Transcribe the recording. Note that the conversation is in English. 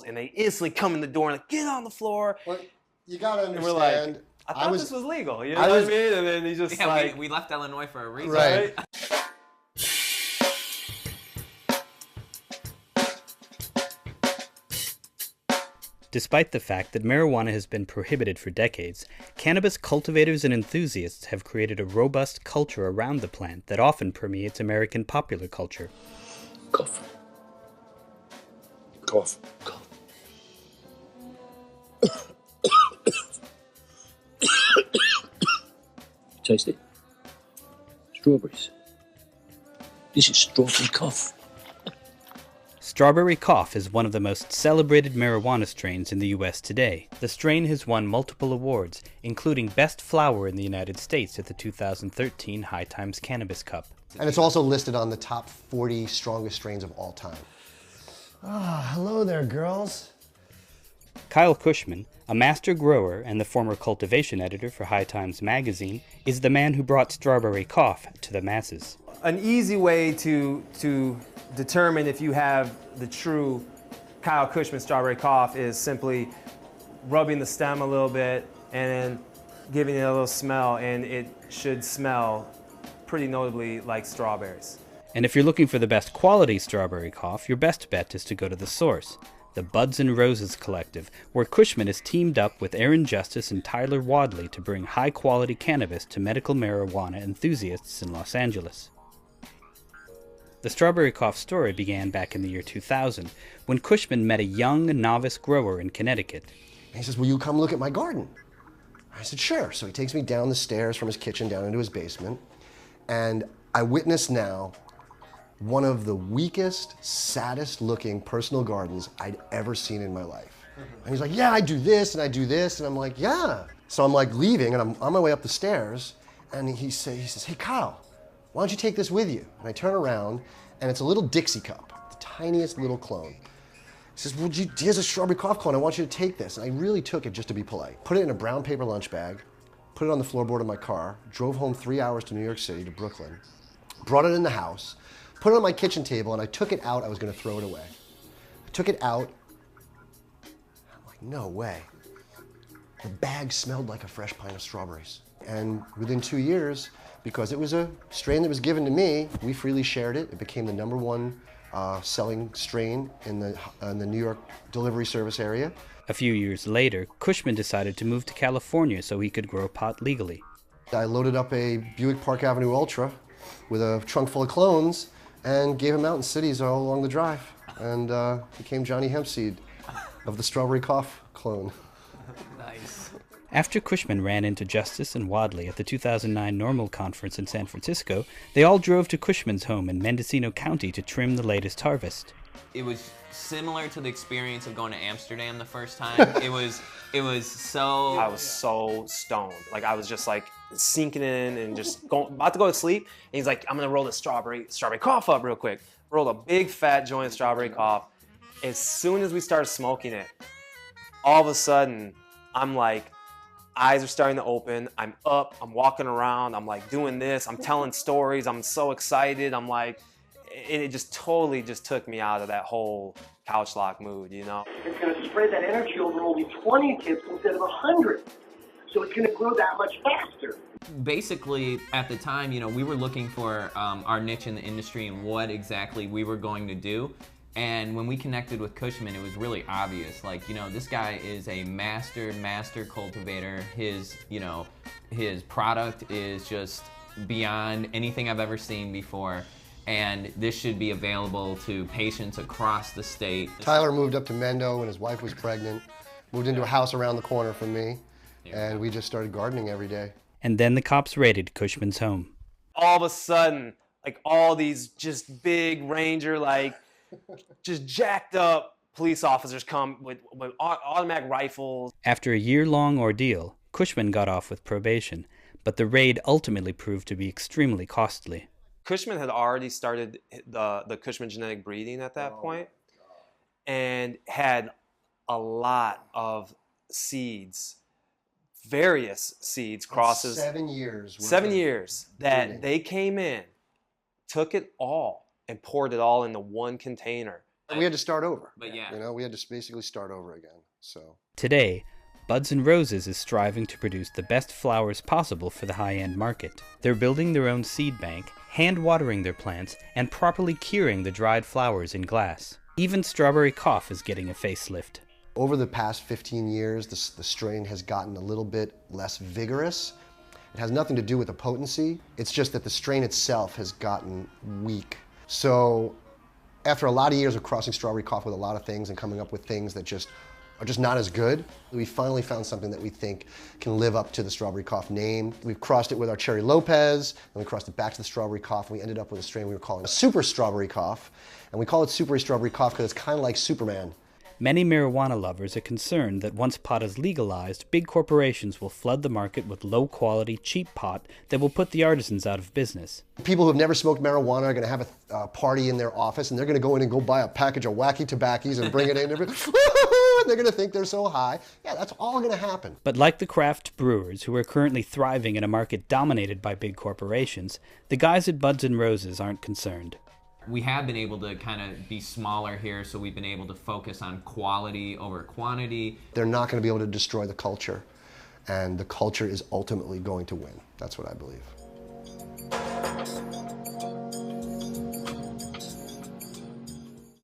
And they instantly come in the door and like, get on the floor. Well, you gotta understand. And we're like, I thought this was legal. You know what I mean? And then he just we left Illinois for a reason. Right. Despite the fact that marijuana has been prohibited for decades, cannabis cultivators and enthusiasts have created a robust culture around the plant that often permeates American popular culture. Cough. Cough. Cough. Taste it. Strawberries. This is strawberry cough. Strawberry cough is one of the most celebrated marijuana strains in the U.S. today. The strain has won multiple awards, including Best Flower in the United States at the 2013 High Times Cannabis Cup. And it's also listed on the top 40 strongest strains of all time. Ah, hello there, girls. Kyle Kushman, a master grower and the former cultivation editor for High Times magazine, is the man who brought strawberry cough to the masses. An easy way to determine if you have the true Kyle Kushman strawberry cough is simply rubbing the stem a little bit and then giving it a little smell, and it should smell pretty notably like strawberries. And if you're looking for the best quality strawberry cough, your best bet is to go to the source, the Buds and Roses Collective, where Kushman has teamed up with Aaron Justis and Tyler Wadleigh to bring high-quality cannabis to medical marijuana enthusiasts in Los Angeles. The strawberry cough story began back in the year 2000, when Kushman met a young novice grower in Connecticut. And he says, will you come look at my garden? I said, sure. So he takes me down the stairs from his kitchen down into his basement, and I witnessed now one of the weakest, saddest looking personal gardens I'd ever seen in my life. And he's like, yeah, I do this and I do this. And I'm like, yeah. So I'm like leaving and I'm on my way up the stairs, and he says, hey, Kyle, why don't you take this with you? And I turn around and it's a little Dixie cup, the tiniest little clone. He says, well, here's a strawberry cough clone. I want you to take this. And I really took it just to be polite. Put it in a brown paper lunch bag, put it on the floorboard of my car, drove home 3 hours to New York City, to Brooklyn, brought it in the house, put it on my kitchen table, and I took it out. I was going to throw it away. I took it out. I'm like, no way. The bag smelled like a fresh pint of strawberries. And within 2 years, because it was a strain that was given to me, we freely shared it. It became the #1 selling strain in the New York delivery service area. A few years later, Kushman decided to move to California so he could grow pot legally. I loaded up a Buick Park Avenue Ultra with a trunk full of clones and gave them out in cities all along the drive, and became Johnny Hempseed of the strawberry cough clone. Nice. After Kushman ran into Justis and Wadleigh at the 2009 Normal Conference in San Francisco, they all drove to Kushman's home in Mendocino County to trim the latest harvest. It was similar to the experience of going to Amsterdam the first time. it was so... I was so stoned. Like, I was just like sinking in and just about to go to sleep. And he's like, I'm gonna roll the strawberry cough up real quick. Rolled a big fat joint of strawberry cough. As soon as we started smoking it, all of a sudden, I'm like, eyes are starting to open. I'm up, I'm walking around, I'm like doing this, I'm telling stories, I'm so excited. I'm like, it just totally just took me out of that whole couch lock mood, you know? It's going to spread that energy over only 20 tips instead of 100. So it's going to grow that much faster. Basically, at the time, you know, we were looking for our niche in the industry and what exactly we were going to do. And when we connected with Kushman, it was really obvious. Like, you know, this guy is a master cultivator. His product is just beyond anything I've ever seen before. And this should be available to patients across the state. Tyler moved up to Mendo when his wife was pregnant, moved into a house around the corner from me, and we just started gardening every day. And then the cops raided Kushman's home. All of a sudden, like all these just big ranger, like just jacked up police officers come with automatic rifles. After a year-long ordeal, Kushman got off with probation, but the raid ultimately proved to be extremely costly. Kushman had already started the Kushman genetic breeding at that point, and had a lot of seeds, various seeds, crosses. 7 years. 7 years that they came in, took it all, and poured it all into one container We had to start over. But yeah. You know, we had to basically start over again. So Today, Buds and Roses is striving to produce the best flowers possible for the high-end market. They're building their own seed bank, hand-watering their plants, and properly curing the dried flowers in glass. Even Strawberry Cough is getting a facelift. over the past 15 years, the strain has gotten a little bit less vigorous. It has nothing to do with the potency. It's just that the strain itself has gotten weak. So after a lot of years of crossing Strawberry Cough with a lot of things and coming up with things that are just not as good, we finally found something that we think can live up to the Strawberry Cough name. We've crossed it with our Cherry Lopez, and we crossed it back to the Strawberry Cough, and we ended up with a strain we were calling a Super Strawberry Cough. And we call it Super Strawberry Cough because it's kind of like Superman. Many marijuana lovers are concerned that once pot is legalized, big corporations will flood the market with low-quality, cheap pot that will put the artisans out of business. People who have never smoked marijuana are going to have a party in their office, and they're going to go in and go buy a package of wacky tobaccos and bring it in. And they're going to think they're so high. Yeah, that's all going to happen. But like the craft brewers who are currently thriving in a market dominated by big corporations, the guys at Buds and Roses aren't concerned. We have been able to kind of be smaller here, so we've been able to focus on quality over quantity. They're not going to be able to destroy the culture, and the culture is ultimately going to win. That's what I believe.